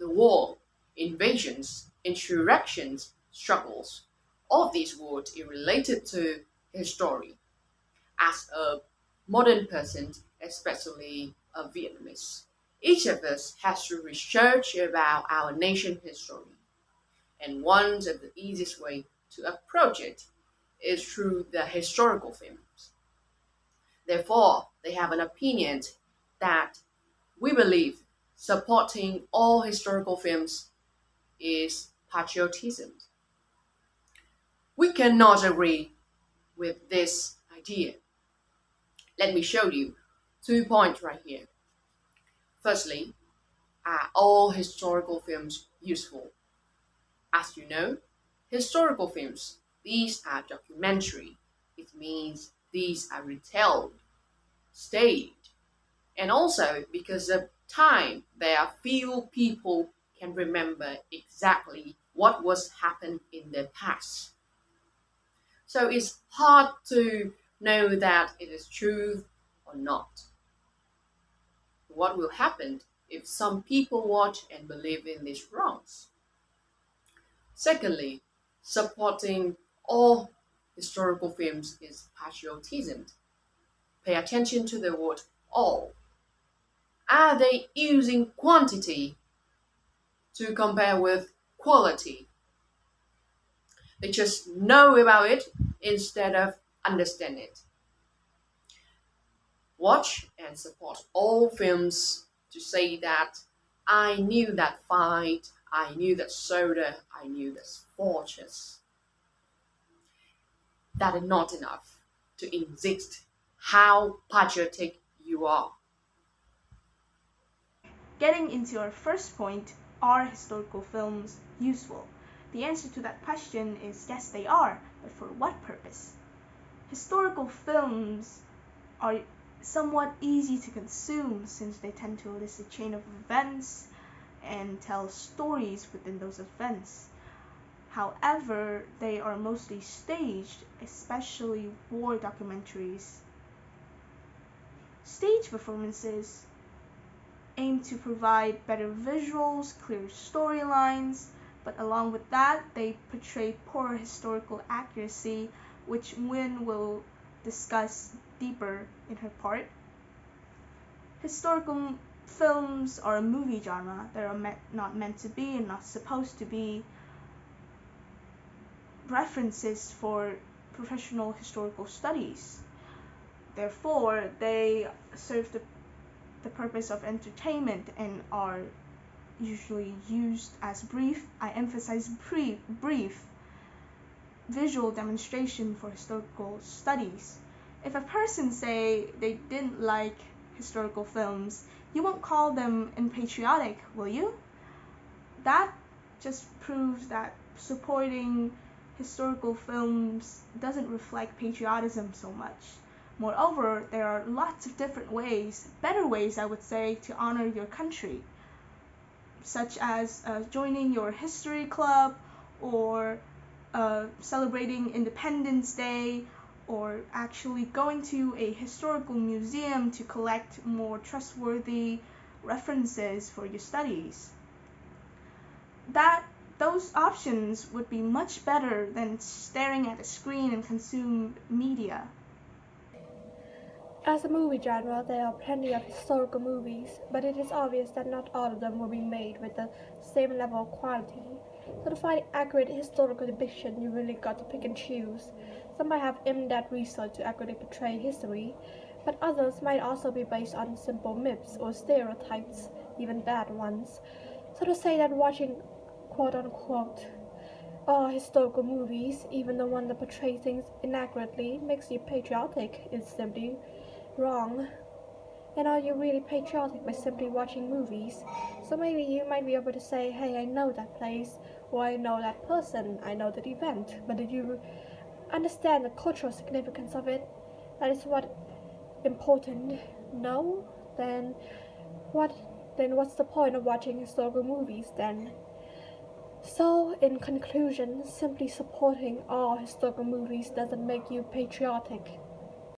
the war, invasions, insurrections, struggles. All of these words are related to history. As a modern person, especially a Vietnamese, each of us has to research about our nation history. And one of the easiest way to approach it is through the historical films. Therefore, they have an opinion that we believe supporting all historical films is patriotism. We cannot agree with this idea. Let me show you 2 points right here. Firstly, are all historical films useful? As you know, historical films, these are documentary. It means these are retold, staged, and also because of time, there are few people can remember exactly what was happened in the past. So it's hard to know that it is true or not. What will happen if some people watch and believe in these wrongs? Secondly, supporting all historical films is patriotism. Pay attention to the word all. Are they using quantity to compare with quality? They just know about it instead of understand it. Watch and support all films to say that I knew that fight, I knew that soldier, I knew that fortress. That is not enough to insist how patriotic you are. Getting into our first point, are historical films useful? The answer to that question is yes, they are, but for what purpose? Historical films are somewhat easy to consume since they tend to list a chain of events and tell stories within those events. However, they are mostly staged, especially war documentaries. Stage performances aim to provide better visuals, clear storylines, but along with that, they portray poor historical accuracy, which Nguyen will discuss deeper in her part. Historical films are a movie genre. They are not meant to be and not supposed to be references for professional historical studies. Therefore, they serve the purpose of entertainment and are usually used as brief, I emphasize brief, visual demonstration for historical studies. If a person say they didn't like historical films, you won't call them unpatriotic, will you? That just proves that supporting historical films doesn't reflect patriotism so much. Moreover, there are lots of different ways, better ways I would say, to honor your country, such as joining your history club or celebrating Independence Day, or actually going to a historical museum to collect more trustworthy references for your studies. Those options would be much better than staring at a screen and consume media. As a movie genre, there are plenty of historical movies, but it is obvious that not all of them will be made with the same level of quality. So to find accurate historical depiction, you really got to pick and choose. Some might have in-depth research to accurately portray history, but others might also be based on simple myths or stereotypes, even bad ones. So to say that watching quote-unquote historical movies, even the one that portray things inaccurately, makes you patriotic is simply wrong. And are you really patriotic by simply watching movies? So maybe you might be able to say, hey, I know that place, or I know that person, I know that event, but did you understand the cultural significance of it? That is what important. No? Then what's the point of watching historical movies then? So, in conclusion, simply supporting all historical movies doesn't make you patriotic.